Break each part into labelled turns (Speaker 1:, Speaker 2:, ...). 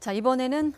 Speaker 1: 자, 이번에는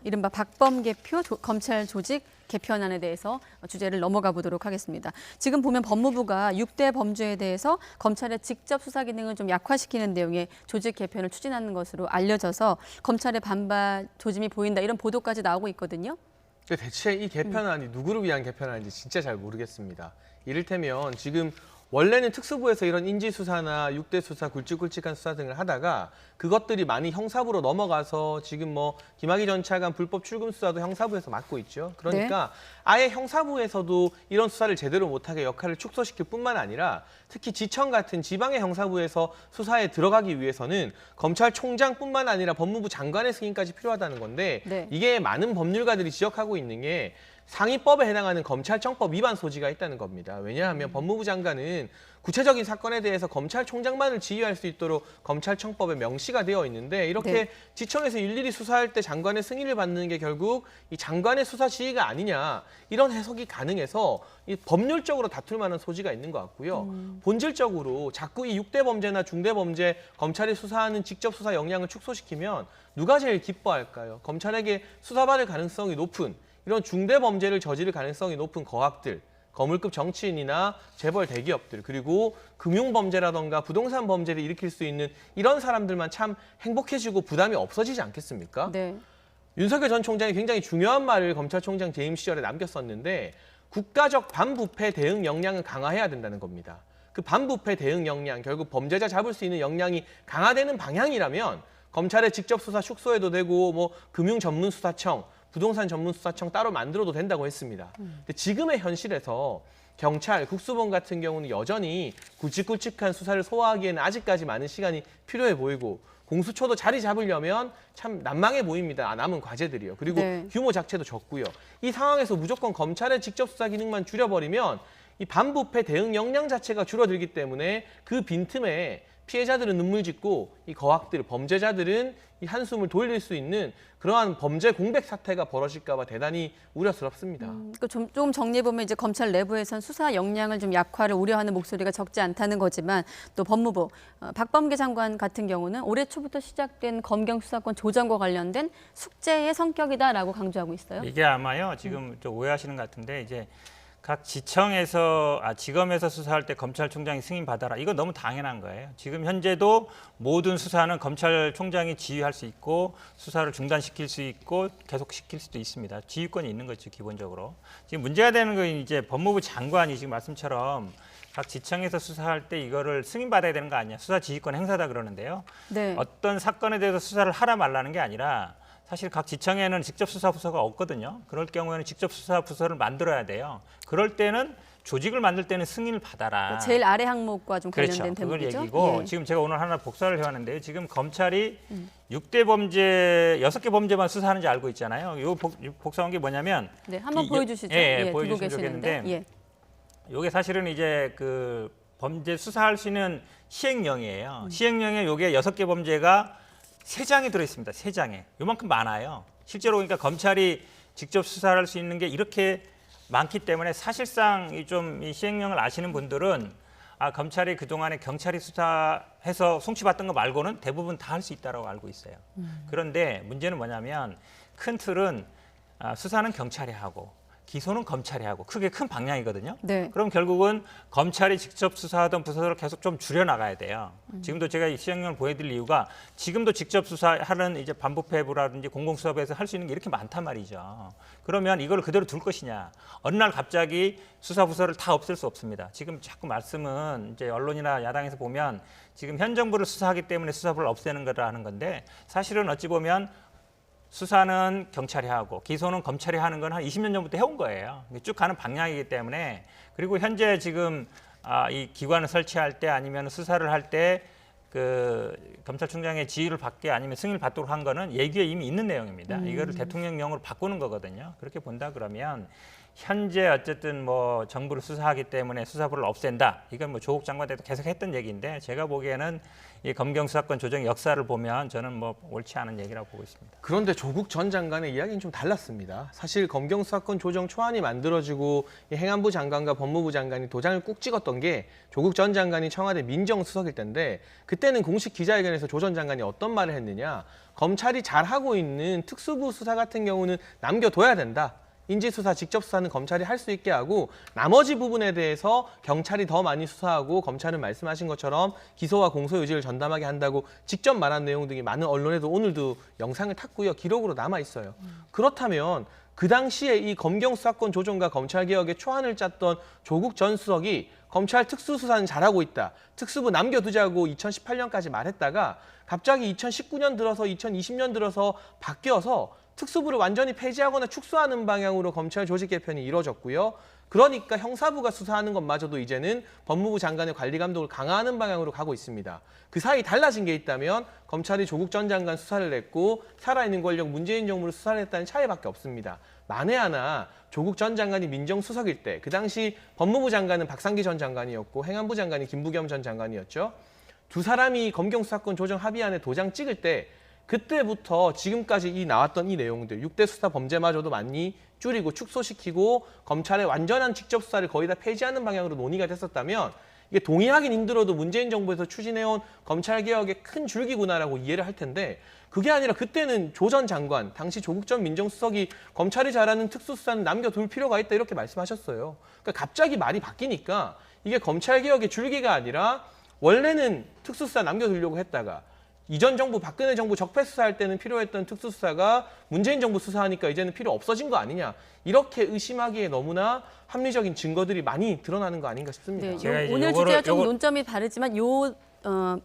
Speaker 1: 이른바 박범계표 검찰 조직 개편안에 대해서 주제를 넘어가 보도록 하겠습니다. 지금 보면 법무부가 6대 범죄에 대해서 검찰의 직접 수사 기능을 좀 약화시키는 내용의 조직 개편을 추진하는 것으로 알려져서 검찰의 반발 조짐이 보인다, 이런 보도까지 나오고 있거든요.
Speaker 2: 대체 이 개편안이 누구를 위한 개편안인지 진짜 잘 모르겠습니다. 이를테면 지금 원래는 특수부에서 이런 인지수사나 6대 수사, 굵직굵직한 수사 등을 하다가 그것들이 많이 형사부로 넘어가서 지금 뭐 김학의 전 차관 불법 출금 수사도 형사부에서 맡고 있죠. 그러니까 아예 형사부에서도 이런 수사를 제대로 못하게 역할을 축소시킬 뿐만 아니라 특히 지청 같은 지방의 형사부에서 수사에 들어가기 위해서는 검찰총장뿐만 아니라 법무부 장관의 승인까지 필요하다는 건데 이게 많은 법률가들이 지적하고 있는 게 상위법에 해당하는 검찰청법 위반 소지가 있다는 겁니다. 왜냐하면 법무부 장관은 구체적인 사건에 대해서 검찰총장만을 지휘할 수 있도록 검찰청법에 명시가 되어 있는데 이렇게 지청에서 일일이 수사할 때 장관의 승인을 받는 게 결국 이 장관의 수사 지휘가 아니냐, 이런 해석이 가능해서 이 법률적으로 다툴 만한 소지가 있는 것 같고요. 본질적으로 자꾸 이 6대 범죄나 중대 범죄 검찰이 수사하는 직접 수사 역량을 축소시키면 누가 제일 기뻐할까요? 검찰에게 수사받을 가능성이 높은 이런 중대 범죄를 저지를 가능성이 높은 거학들, 거물급 정치인이나 재벌 대기업들, 그리고 금융범죄라던가 부동산 범죄를 일으킬 수 있는 이런 사람들만 참 행복해지고 부담이 없어지지 않겠습니까?
Speaker 1: 네.
Speaker 2: 윤석열 전 총장이 굉장히 중요한 말을 검찰총장 재임 시절에 남겼었는데 국가적 반부패 대응 역량을 강화해야 된다는 겁니다. 그 반부패 대응 역량, 결국 범죄자 잡을 수 있는 역량이 강화되는 방향이라면 검찰의 직접 수사 축소해도 되고 뭐 금융전문수사청, 부동산 전문수사청 따로 만들어도 된다고 했습니다. 근데 지금의 현실에서 경찰, 국수본 같은 경우는 여전히 굵직굵직한 수사를 소화하기에는 아직까지 많은 시간이 필요해 보이고 공수처도 자리 잡으려면 참 난망해 보입니다. 남은 과제들이요. 그리고 규모 자체도 적고요. 이 상황에서 무조건 검찰의 직접 수사 기능만 줄여버리면 이 반부패 대응 역량 자체가 줄어들기 때문에 그 빈틈에 피해자들은 눈물 짓고 이 거학들, 범죄자들은 이 한숨을 돌릴 수 있는 그러한 범죄 공백 사태가 벌어질까 봐 대단히 우려스럽습니다.
Speaker 1: 좀 정리해보면 이제 검찰 내부에선 수사 역량을 좀 약화를 우려하는 목소리가 적지 않다는 거지만 또 법무부 박범계 장관 같은 경우는 올해 초부터 시작된 검경 수사권 조정과 관련된 숙제의 성격이다라고 강조하고 있어요.
Speaker 3: 이게 아마요 지금 좀 오해하시는 것 같은데 이제 각 지청에서 지검에서 수사할 때 검찰총장이 승인 받아라. 이거 너무 당연한 거예요. 지금 현재도 모든 수사는 검찰총장이 지휘할 수 있고 수사를 중단시킬 수 있고 계속시킬 수도 있습니다. 지휘권이 있는 거죠, 기본적으로. 지금 문제가 되는 건 이제 법무부 장관이 지금 말씀처럼 각 지청에서 수사할 때 이거를 승인받아야 되는 거 아니냐. 수사 지휘권 행사다 그러는데요. 어떤 사건에 대해서 수사를 하라 말라는 게 아니라 사실 각 지청에는 직접 수사 부서가 없거든요. 그럴 경우에는 직접 수사 부서를 만들어야 돼요. 그럴 때는 조직을 만들 때는 승인을 받아라.
Speaker 1: 제일 아래 항목과 좀 관련된
Speaker 3: 그걸
Speaker 1: 대목이죠.
Speaker 3: 얘기고 지금 제가 오늘 하나 복사를 해왔는데요. 지금 검찰이 6대 범죄, 6개 범죄만 수사하는지 알고 있잖아요. 이 복사한 게 뭐냐면
Speaker 1: 한번 보여주시죠.
Speaker 3: 보여주시면 좋겠는데 이게 사실은 이제 그 범죄 수사할 수 있는 시행령이에요. 시행령에 이게 6개 범죄가 3장이 들어있습니다. 3장에. 요만큼 많아요. 실제로 그러니까 검찰이 직접 수사를 할 수 있는 게 이렇게 많기 때문에 사실상 이 시행령을 아시는 분들은 검찰이 그동안에 경찰이 수사해서 송치받던 거 말고는 대부분 다 할 수 있다고 알고 있어요. 그런데 문제는 뭐냐면 큰 틀은 수사는 경찰이 하고 기소는 검찰이 하고 크게 큰 방향이거든요. 그럼 결국은 검찰이 직접 수사하던 부서를 계속 좀 줄여나가야 돼요. 지금도 제가 이 시행령을 보여드릴 이유가 지금도 직접 수사하는 이제 반부패부라든지 공공수사부에서 할 수 있는 게 이렇게 많단 말이죠. 그러면 이걸 그대로 둘 것이냐. 어느 날 갑자기 수사부서를 다 없앨 수 없습니다. 지금 자꾸 말씀은 이제 언론이나 야당에서 보면 지금 현 정부를 수사하기 때문에 수사부를 없애는 거라 하는 건데 사실은 어찌 보면 수사는 경찰이 하고 기소는 검찰이 하는 건 한 20년 전부터 해온 거예요. 쭉 가는 방향이기 때문에 그리고 현재 지금 이 기관을 설치할 때 아니면 수사를 할 때 그 검찰총장의 지휘를 받게 아니면 승인을 받도록 한 거는 예규에 이미 있는 내용입니다. 이거를 대통령령으로 바꾸는 거거든요. 그렇게 본다 그러면 현재 어쨌든 뭐 정부를 수사하기 때문에 수사부를 없앤다. 이건 뭐 조국 장관 때도 계속 했던 얘기인데 제가 보기에는 이 검경 수사권 조정 역사를 보면 저는 뭐 옳지 않은 얘기라고 보고 있습니다.
Speaker 2: 그런데 조국 전 장관의 이야기는 좀 달랐습니다. 사실 검경 수사권 조정 초안이 만들어지고 이 행안부 장관과 법무부 장관이 도장을 꾹 찍었던 게 조국 전 장관이 청와대 민정수석일 때인데 그때는 공식 기자회견에서 조 전 장관이 어떤 말을 했느냐. 검찰이 잘하고 있는 특수부 수사 같은 경우는 남겨둬야 된다. 인지수사, 직접 수사는 검찰이 할 수 있게 하고 나머지 부분에 대해서 경찰이 더 많이 수사하고 검찰은 말씀하신 것처럼 기소와 공소 의지를 전담하게 한다고 직접 말한 내용 등이 많은 언론에도 오늘도 영상을 탔고요. 기록으로 남아 있어요. 그렇다면 그 당시에 이 검경 수사권 조정과 검찰개혁의 초안을 짰던 조국 전 수석이 검찰 특수수사는 잘하고 있다. 특수부 남겨두자고 2018년까지 말했다가 갑자기 2019년 들어서 2020년 들어서 바뀌어서 특수부를 완전히 폐지하거나 축소하는 방향으로 검찰 조직 개편이 이루어졌고요. 그러니까 형사부가 수사하는 것마저도 이제는 법무부 장관의 관리 감독을 강화하는 방향으로 가고 있습니다. 그 사이 달라진 게 있다면 검찰이 조국 전 장관 수사를 했고 살아있는 권력 문재인 정부를 수사를 했다는 차이밖에 없습니다. 만에 하나 조국 전 장관이 민정수석일 때 그 당시 법무부 장관은 박상기 전 장관이었고 행안부 장관이 김부겸 전 장관이었죠. 두 사람이 검경 수사권 조정 합의안에 도장 찍을 때 그때부터 지금까지 나왔던 이 내용들 6대 수사 범죄마저도 많이 줄이고 축소시키고 검찰의 완전한 직접 수사를 거의 다 폐지하는 방향으로 논의가 됐었다면 이게 동의하긴 힘들어도 문재인 정부에서 추진해온 검찰개혁의 큰 줄기구나라고 이해를 할 텐데 그게 아니라 그때는 조 전 장관, 당시 조국 전 민정수석이 검찰이 잘하는 특수수사는 남겨둘 필요가 있다 이렇게 말씀하셨어요. 그러니까 갑자기 말이 바뀌니까 이게 검찰개혁의 줄기가 아니라 원래는 특수수사 남겨두려고 했다가 이전 정부 박근혜 정부 적폐 수사할 때는 필요했던 특수수사가 문재인 정부 수사하니까 이제는 필요 없어진 거 아니냐. 이렇게 의심하기에 너무나 합리적인 증거들이 많이 드러나는 거 아닌가 싶습니다.
Speaker 1: 네, 오늘 주제와 좀 논점이 다르지만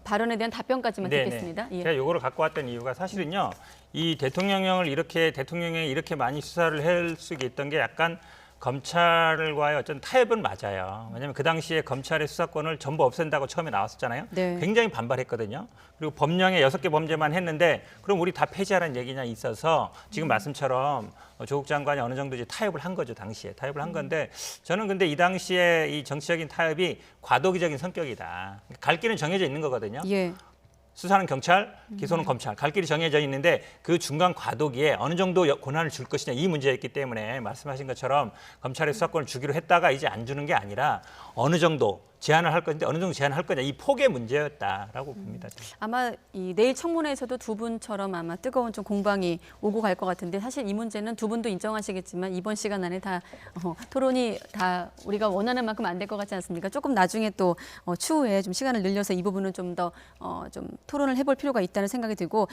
Speaker 1: 발언에 대한 답변까지만 듣겠습니다. 예.
Speaker 3: 제가 이거를 갖고 왔던 이유가 사실은요. 이 대통령령을 대통령령이 이렇게 많이 수사를 할 수 있던 게 약간 검찰과의 어떤 타협은 맞아요. 왜냐하면 그 당시에 검찰의 수사권을 전부 없앤다고 처음에 나왔었잖아요.
Speaker 1: 네.
Speaker 3: 굉장히 반발했거든요. 그리고 법령에 6개 범죄만 했는데 그럼 우리 다 폐지하라는 얘기냐 있어서 지금 말씀처럼 조국 장관이 어느 정도 이제 타협을 한 거죠. 당시에 타협을 한 건데 저는 근데 이 당시에 이 정치적인 타협이 과도기적인 성격이다. 갈 길은 정해져 있는 거거든요.
Speaker 1: 예.
Speaker 3: 수사는 경찰, 기소는 검찰, 갈 길이 정해져 있는데 그 중간 과도기에 어느 정도 권한을 줄 것이냐 이 문제였기 때문에 말씀하신 것처럼 검찰의 수사권을 주기로 했다가 이제 안 주는 게 아니라 어느 정도 제한을 할 건데 어느 정도 제한을 할 거냐 이 폭의 문제였다라고 봅니다. 저는.
Speaker 1: 아마 내일 청문회에서도 두 분처럼 아마 뜨거운 좀 공방이 오고 갈 것 같은데 사실 이 문제는 두 분도 인정하시겠지만 이번 시간 안에 다 토론이 다 우리가 원하는 만큼 안 될 것 같지 않습니까? 조금 나중에 또 추후에 좀 시간을 늘려서 이 부분은 좀 더 좀 토론을 해볼 필요가 있다는 생각이 들고